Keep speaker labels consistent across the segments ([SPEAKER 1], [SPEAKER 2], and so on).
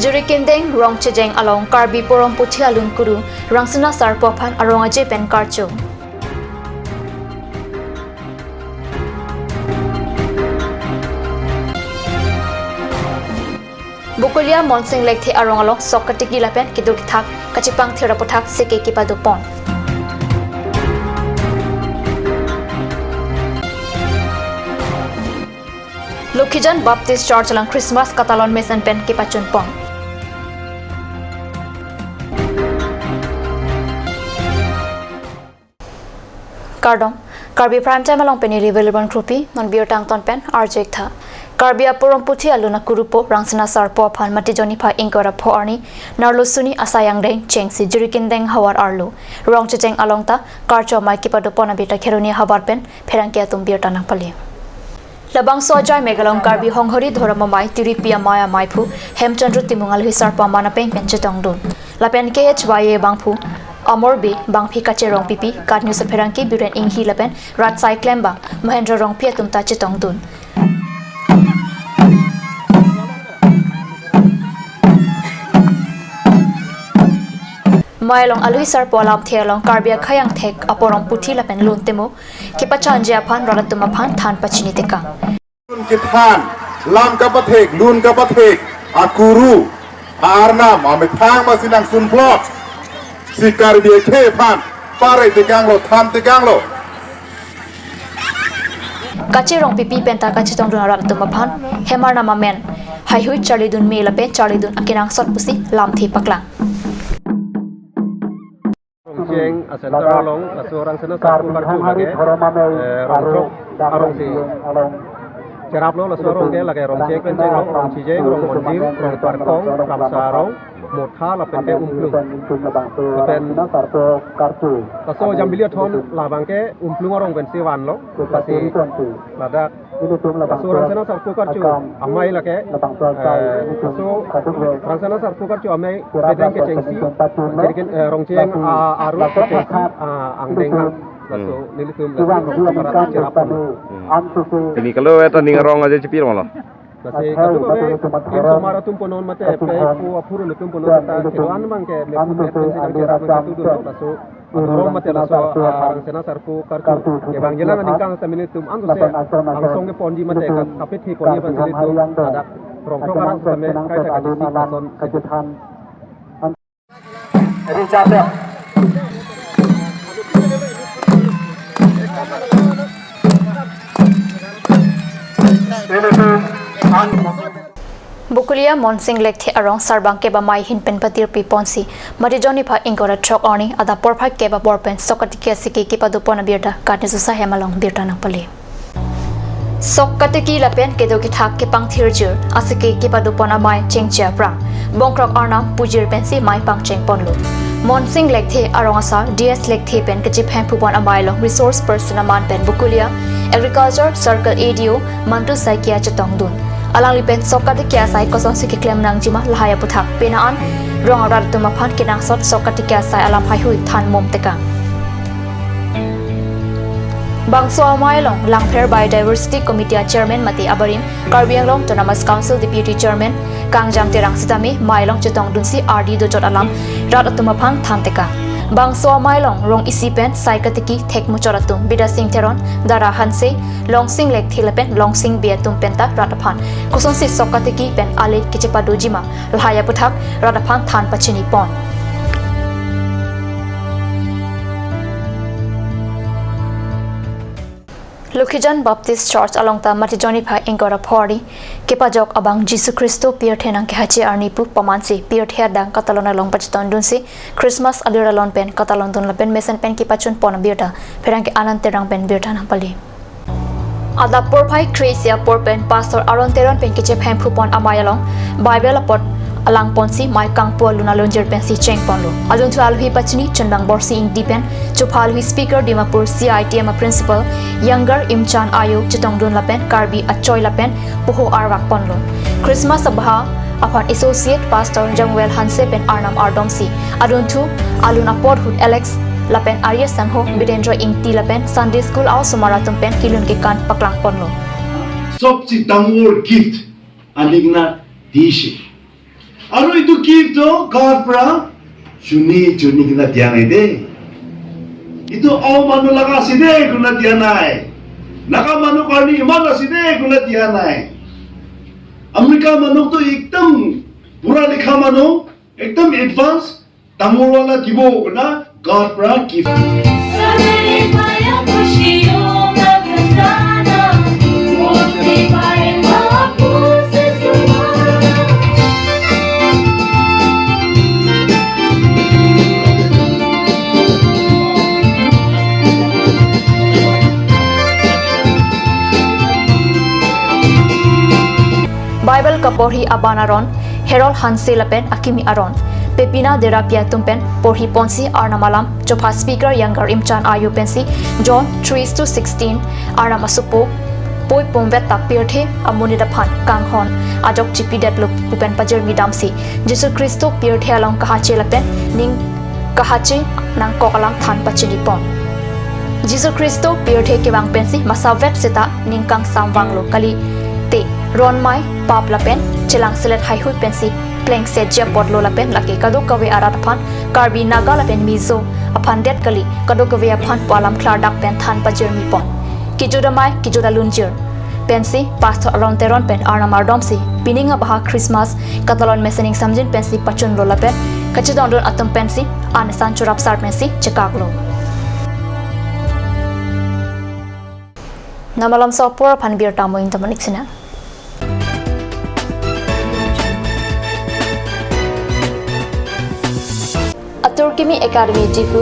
[SPEAKER 1] Juri kindeng rong chejeng along KARBI porong puthi alun kuru rangsana sar pophan arong aje pen karcho. Bukulia monsing lek the arong along sokatiki lapen kiduk thak kachipang thera pothak seke kipadu pon. Lokhijan Baptist Church alang Christmas katalon mesen pen kipachun pon. Kardom KARBI prime time along pen available grupi non biar tang ton pen arjek tha. KARBI apurong puthi aluna kurupo rangsana sarpo phan mati joni pha ingkora pho arni narlo suni asayang deng chengsi jurikin deng hawar arlo rong cheng along ta karcho mai kipadu pona bita kheruni hawar pen pherangkia tum biar tanang pali. Labang sojai megalong KARBI honghori thoramamai tiripia maya maipu hemchandru timungal hisar pamana pen penchetong dun lapen KHYA bangpu Amor B bang phi kache rong pipi kat news pherangki biren inghi lapen rat cyclem bang Mahendra rong pia tum ta chetong dun Mailong alui sar polam thelong KARBI khayang thek aporong puthi lapen lun temo kipachan je aphan ralatuma phan than pachini teka
[SPEAKER 2] lun kithan lam kapathek lun kapathek akuru arnam ame thang masinang sun blok si KARBI khe phan pare tekang lo than tekang lo
[SPEAKER 1] kache rong pipi penta kache tong dun ralatuma phan hemar nama men hai hui charli dun me lape charli dun akinang sot pusi lam thi paklang
[SPEAKER 3] Jeng asentara long asurang sana satu kartu lagi rong arong si cerap lo lasurong dia lagi rong cek penceng rong cijeng rong monjim rong parkong ramsarong motha lapen ke umplung lapen kaso jam bilia thon labang ke umplung orang pen siwan lo pasti lada asurang sana satu kartu amai lagi kaso rang sana satu kartu amai bedeng ke cengsi jadi rong ceng arus ke cengsi angdeng laso nilitum laso cerap
[SPEAKER 4] ini kalau itu ningarong aja cepir malah.
[SPEAKER 3] Masih katu ke semara tumponon mate pe ko apuru le tumponon ta kewan mang ke le pen sedang cerap katu dulu laso adoro mate laso arang sena sarpu kartu ke bang jelang ningkang ta minutum antu se langsung ke ponji mate kapit hi koni pan selitu ada rong karang same kai ta kadisi pason kajutan
[SPEAKER 2] eri chapya
[SPEAKER 1] Bukulia monsing lek the arong sarbang keba mai hin pen patir pi ponsi mari joni pha ingora trok oni ada por pha keba bor pen sokatiki siki ki padu pona birda katne sa hemalong birta nang pali sokatiki lapen kedo ki thak ke pang thirjur asiki ki padu pona mai chengcha pra bongkrok arnam pujir pensi mai pang cheng ponlu monsing lek the arong asa ds lek the pen ke jip hem phupon amai long resource person aman pen bukulia agriculture circle ADO mantu saikia chetong dun alang lipen sokati kya sai kosong siki klem nang jima lahaya puthak penaan rong arar tuma phan kinang sot sokati kya sai alam hai hui than mom teka bangso mailong langpher biodiversity committee chairman mati abarim KARBI anglong autonomous council deputy chairman kangjam terang sitami mailong chetong dunsi RD do jot alam rat atuma phan than teka bangso mailong rong isipen saikatiki thekmu choratum bida sing theron dara hanse longsing lek thilapen longsing biatum penta rataphan koson si sokatiki pen ale kichepadu jima lhaya puthak rataphan than pachini pon Lokhijan Baptist Church along ta matijoni pha ingora phori kepajok abang Jisu Kristo pier thenang ke hache arnipu pamansi pier thea dang katalona long pachiton dunsi Christmas alira lon pen katalon don la pen mesen pen ki pachun pon birta pherang ke anant terang pen birta na pali ada por phai Creasia por pen pastor aron teron pen ke che phem phupon amayalong Bible apot alang ponsi mai kangpo luna lonjer pensi cheng ponlo alun thu alhi pachni chandang borsi ing dipen chupal hui speaker dimapur CITM principal younger imchan ayu chitong dun lapen KARBI achoy lapen poho arwak ponlo Christmas abha aphan associate pastor Jangwel Hanse pen arnam ardomsi alun thu alun apod hut Alex lapen Arya Sangho Bidendra ing ti lapen Sunday school aw sumaratum pen kilun ke kan paklang ponlo
[SPEAKER 5] Sop si tamur gift aligna dishi Aro itu gift to God pra juni kena dianai de. Itu all manu laga side kena dianai. Naka manu karni imana side kena dianai. Amerika manu to ekdam pura likha manu ekdam advance tamur wala dibo na God pra gift.
[SPEAKER 1] Bible kaporhi abanaron Herol Hanse lapen akimi aron Pepina derapia tumpen porhi ponsi arnamalam Jopha speaker younger imchan ayu pensi John 3:16 arnamasupo poi pomvet tapirthe amunida phan kanghon ajok chipi detlop pupen pajer midamsi Jesu Christo pirthe along kahache lapen ning kahache nang kokalam than pachini pon Jesu Christo pirthe kewang pensi masavet seta ning kang samwanglo kali te ron mai pap lapen chelang selet hai hui pensi pleng set je potlo lapen lake kadu kawe arat phan karbi naga lapen mizo aphan det kali kadu kawe aphan palam khlar dak pen than pajer mi pon kijuda lunjir pensi pastor around teron pen arnamar domsi pininga baha Christmas katalon mesening samjin pensi pachun lo lapen kachidon don atum pensi anesan churap sar pensi chekaklo namalam sopor phan bir tamo intamanik sina Turkimi Academy Difu,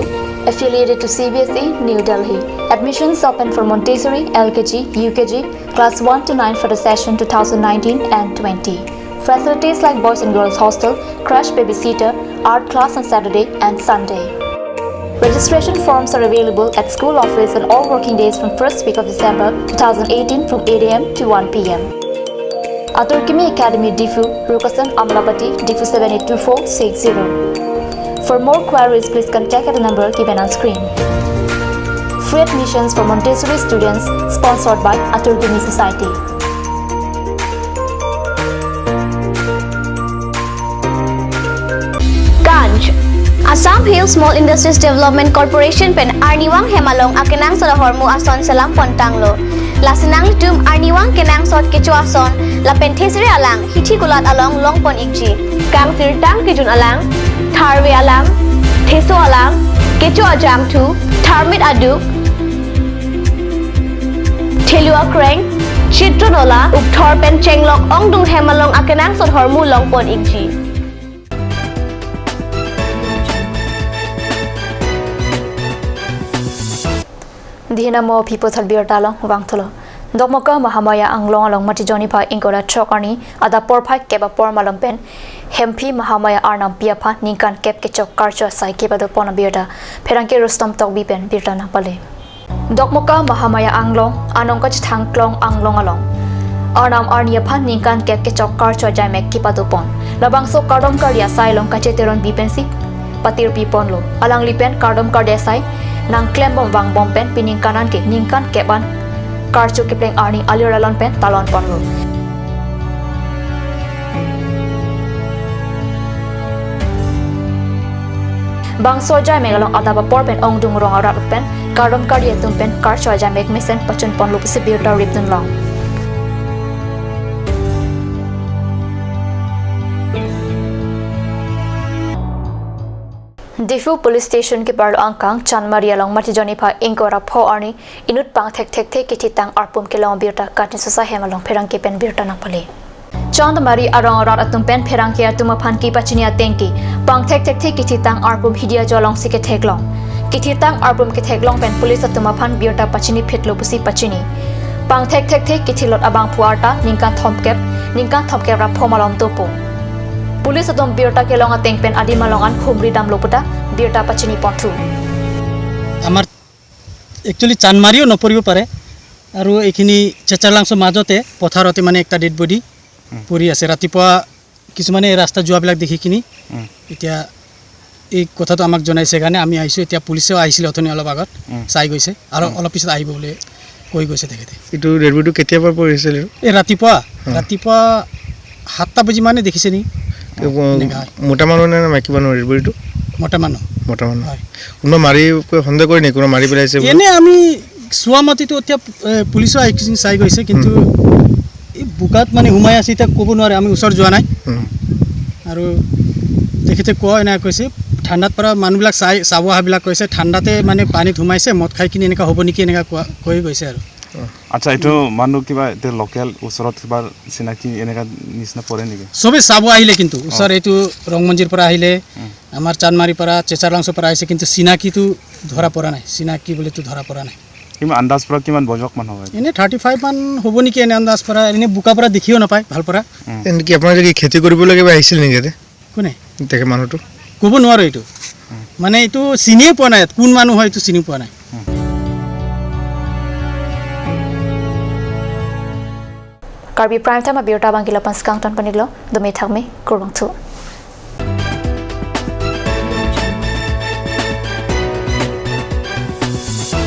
[SPEAKER 1] affiliated to CBSE, New Delhi. Admissions open for Montessori, LKG, UKG, class 1 to 9 for the session 2019 and 20. Facilities like boys and girls hostel, crash babysitter, art class on Saturday and Sunday. Registration forms are available at school office on all working days from first week of December 2018 from 8 a.m. to 1 p.m. Turkimi Academy Difu, Rukasan Amlapati, Difu 782460. For more queries, please contact at the number given on screen. Free admissions for Montessori students sponsored by Turkimi Society.
[SPEAKER 6] Ganj Assam Hill Small Industries Development Corporation pen Arniwang Hemalong akenang sa hormu ason salam pontanglo. Lasinang litum Arniwang kenang sot kecho ason la penthesri alang hithi gulat along longpon ikji. Kang tirtang kijun alang Tharwe alang, Theso alang, Kecho ajam tu, Tharmit aduk, Thelua kreng, Chitronola, Ukthor pen chenglok ongdung hemalong akenang sot hormu longpon ikji.
[SPEAKER 1] Dihina mo people thalbir talong wangtholo Dokmoka Mahamaya Anglong along Mati Johnny Pha Inkoda Chokarni Ada Porphai Keba Por Malampen Hempi Mahamaya Arnam Piapha Ninkan Kep Kechok Karcha Sai Kebado Pona Birda Peranke Rustom Tokbi Pen Birda Napale Dokmoka Mahamaya Anglong Anongka Changklong Anglong along Arnam Arnia Pha Ninkan Kep Kechok Karcha Jaimek Kipado Pon Labangso Kardom Karya Sai long Kacheteron Bipensi Patir Pipon lo Alang Lipen Kardom Karya Sai Nang Klembom Wang Bompen Piningkanan Ke Ninkan Keban Karchu Kipleng Arni Aliralon Pen Talon Ponro Bang Soja Megalong Adaba Porpen Ongdung Rong Arat Pen Kardom Kardia Tumpen Karchu Jamek Mesen Pachun Pon Lup Sibir Da Ripton Long Difu Police Station ke Parlo Angkang Chan Maria Long Mati Johnny Pha Inkora Pho Arni Inut Pang Thek Kititang Arpum Kilong Birta Katin Sosa Hemalong Perang ke Pen Birta Napali Chand Mari Arong Rat Atum Pen Perang ke Atuma Phan Ki Pachinia Tengki Pang Thek Kititang Arpum Hidia Jolong Sike Theklong Kititang Arpum ke Theklong Pen Police Atuma Phan Birta Pachini Phitlo Pusi Pachini Pang Thek Kitilot Abang Puarta Ningkan Thomkep Rap Phomalom Topo Police atom birta ke longa tengpen adi malongan humri dam loputa birta pachini pontru
[SPEAKER 7] আমার একচুয়ালি চানমারিও নপৰিব পাৰে আৰু এইখিনি চেচাৰলাংছ মাজতে পথাৰতে মানে একটা ডেড বডি পৰি আছে ৰাতিপুৱা কিছুমানে ৰাস্তা যোৱাবিলাক দেখি কিনি এতিয়া এই কথাটো আমাক জনাইছে কাৰণে আমি আহিছো এতিয়া পুলিচেও আহিছিল অথনি অলপ আগত চাই গৈছে আৰু অলপ পিছত আহিব বুলি কৈ গৈছে তেখেতে
[SPEAKER 8] এইটো ডেড বডি কেতিয়াবা পৰিছিল
[SPEAKER 7] এই ৰাতিপুৱা 7টা বজি মানে দেখিছে নি
[SPEAKER 8] মোটা মানুহ নে মাইকী মানুহ ডেডবডিটো
[SPEAKER 7] মতা মানুহ
[SPEAKER 8] মোটা মানুহ
[SPEAKER 7] হয়
[SPEAKER 8] কোনোবা মাৰি সন্দেহ কৰে নেকি কোনোবা মাৰি পেলাইছে
[SPEAKER 7] এনে আমি চোৱা মতিটো এতিয়া পুলিচো চাই গৈছে কিন্তু এই বোকাত মানে সোমাই আছে এতিয়া ক'ব নোৱাৰে আমি ওচৰ যোৱা নাই আৰু তেখেতে এনেকৈ কৈছে ঠাণ্ডাত পৰা মানুহবিলাক চাব অহাবিলাক কৈছে ঠাণ্ডাতে মানে পানীত সোমাইছে মদ খাই কিনি এনেকুৱা হ'ব নেকি এনেকুৱা কৈ গৈছে আৰু
[SPEAKER 9] আচ্ছা এইটো মানুহ কিবা এতিয়া লোকেল ওচৰত কিবা চিনাকি এনেকুৱা নিচিনা পৰে নেকি
[SPEAKER 7] চবেই চাব আহিলে কিন্তু ওচৰ এইটো ৰংমঞ্জিৰ পৰা আহিলে আমাৰ চানমাৰীৰ পৰা চেচাৰলাংছৰ পৰা আহিছে কিন্তু চিনাকিটো ধৰা পৰা নাই চিনাকি বুলিতো ধৰা পৰা নাই
[SPEAKER 9] কিমান আন্দাজ পৰা কিমান বয়সক মানুহ হয়
[SPEAKER 7] এনে 35 মান হ'ব নেকি এনে আন্দাজ পৰা এনে বোকা পৰা দেখিও নাপায় ভাল পৰা
[SPEAKER 8] এনেকৈ আপোনাৰ যদি খেতি কৰিবলৈ কিবা আহিছিল নেকি ইয়াতে
[SPEAKER 7] কোনে
[SPEAKER 8] দেখে মানুহটো
[SPEAKER 7] ক'ব নোৱাৰো এইটো মানে এইটো চিনিয়ে পোৱা নাই কোন মানুহ হয় এইটো চিনি পোৱা নাই
[SPEAKER 1] KARBI Prime Time Abirta Bangila Panskang Tan Paniglo, Dometagme, Kurwangtu.